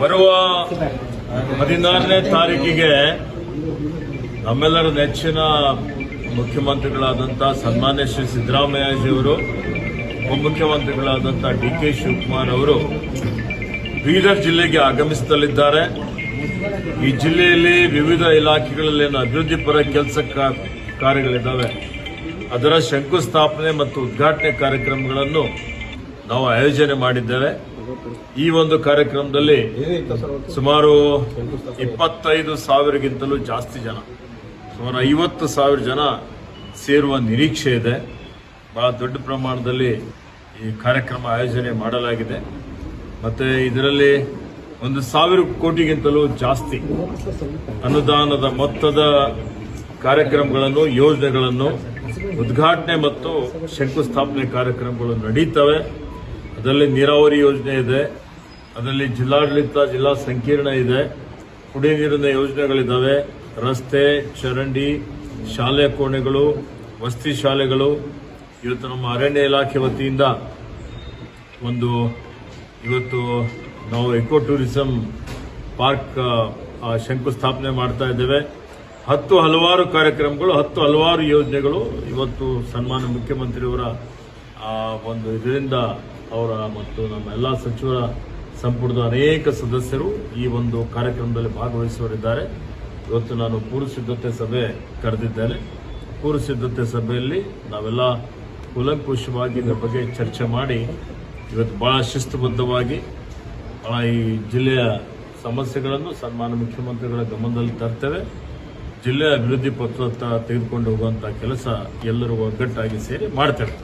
ಬರುವ 16ನೇ ತಾರೀಕಿಗೆ ನಮ್ಮೆಲ್ಲರ ನೆಚ್ಚಿನ ಮುಖ್ಯಮಂತ್ರಿಗಳಾದಂಥ ಸನ್ಮಾನ್ಯ ಶ್ರೀ ಸಿದ್ದರಾಮಯ್ಯಜಿಯವರು, ಉಪಮುಖ್ಯಮಂತ್ರಿಗಳಾದಂಥ DK ಶಿವಕುಮಾರ್ ಅವರು ಬೀದರ್ ಜಿಲ್ಲೆಗೆ ಆಗಮಿಸಲಿದ್ದಾರೆ. ಈ ಜಿಲ್ಲೆಯಲ್ಲಿ ವಿವಿಧ ಇಲಾಖೆಗಳಲ್ಲಿ ಅಭಿವೃದ್ಧಿ ಪರ ಕೆಲಸ ಕಾರ್ಯಗಳಿದ್ದಾವೆ. ಅದರ ಶಂಕುಸ್ಥಾಪನೆ ಮತ್ತು ಉದ್ಘಾಟನೆ ಕಾರ್ಯಕ್ರಮಗಳನ್ನು ನಾವು ಆಯೋಜನೆ ಮಾಡಿದ್ದೇವೆ. ಈ ಒಂದು ಕಾರ್ಯಕ್ರಮದಲ್ಲಿ ಸುಮಾರು 25,000ಗಿಂತಲೂ ಜಾಸ್ತಿ ಜನ, ಸುಮಾರು 50,000 ಜನ ಸೇರುವ ನಿರೀಕ್ಷೆ ಇದೆ. ಬಹಳ ದೊಡ್ಡ ಪ್ರಮಾಣದಲ್ಲಿ ಈ ಕಾರ್ಯಕ್ರಮ ಆಯೋಜನೆ ಮಾಡಲಾಗಿದೆ. ಮತ್ತೆ ಇದರಲ್ಲಿ 1,000 ಕೋಟಿಗಿಂತಲೂ ಜಾಸ್ತಿ ಅನುದಾನದ ಮೊತ್ತದ ಕಾರ್ಯಕ್ರಮಗಳನ್ನು, ಯೋಜನೆಗಳನ್ನು, ಉದ್ಘಾಟನೆ ಮತ್ತು ಶಂಕುಸ್ಥಾಪನೆ ಕಾರ್ಯಕ್ರಮಗಳು ನಡೀತವೆ. ಅದರಲ್ಲಿ ನೀರಾವರಿ ಯೋಜನೆ ಇದೆ, ಅದರಲ್ಲಿ ಜಿಲ್ಲಾಡಳಿತ, ಜಿಲ್ಲಾ ಸಂಕೀರ್ಣ ಇದೆ, ಕುಡಿಯ ನೀರಿನ ಯೋಜನೆಗಳಿದ್ದಾವೆ, ರಸ್ತೆ, ಚರಂಡಿ, ಶಾಲೆ ಕೋಣೆಗಳು, ವಸತಿ ಶಾಲೆಗಳು. ಇವತ್ತು ನಮ್ಮ ಅರಣ್ಯ ಇಲಾಖೆ ವತಿಯಿಂದ ಇವತ್ತು ನಾವು ಎಕೋ ಟೂರಿಸಂ ಪಾರ್ಕ್ ಶಂಕುಸ್ಥಾಪನೆ ಮಾಡ್ತಾ ಇದ್ದೇವೆ. ಹಲವಾರು ಕಾರ್ಯಕ್ರಮಗಳು, ಹಲವಾರು ಯೋಜನೆಗಳು ಇವತ್ತು ಸನ್ಮಾನ್ಯ ಮುಖ್ಯಮಂತ್ರಿಯವರ ಇದರಿಂದ ಅವರ ಮತ್ತು ನಮ್ಮ ಎಲ್ಲ ಸಚಿವರ ಸಂಪುಟದ ಅನೇಕ ಸದಸ್ಯರು ಈ ಒಂದು ಕಾರ್ಯಕ್ರಮದಲ್ಲಿ ಭಾಗವಹಿಸುವರಿದ್ದಾರೆ. ಇವತ್ತು ನಾನು ಪೂರ್ವ ಸಿದ್ಧತೆ ಸಭೆ ಕರೆದಿದ್ದೇನೆ. ಪೂರ್ವ ಸಿದ್ಧತೆ ಸಭೆಯಲ್ಲಿ ನಾವೆಲ್ಲ ಕೂಲಂಕುಷವಾಗಿ ಇದರ ಬಗ್ಗೆ ಚರ್ಚೆ ಮಾಡಿ ಇವತ್ತು ಬಹಳ ಶಿಸ್ತುಬದ್ಧವಾಗಿ ಈ ಜಿಲ್ಲೆಯ ಸಮಸ್ಯೆಗಳನ್ನು ಸನ್ಮಾನ್ಯ ಮುಖ್ಯಮಂತ್ರಿಗಳ ಗಮನದಲ್ಲಿ ತರ್ತೇವೆ. ಜಿಲ್ಲೆಯ ಅಭಿವೃದ್ಧಿ ಪತ್ರ ತೆಗೆದುಕೊಂಡು ಹೋಗುವಂತಹ ಕೆಲಸ ಎಲ್ಲರೂ ಒಗ್ಗಟ್ಟಾಗಿ ಸೇರಿ ಮಾಡ್ತೇವೆ.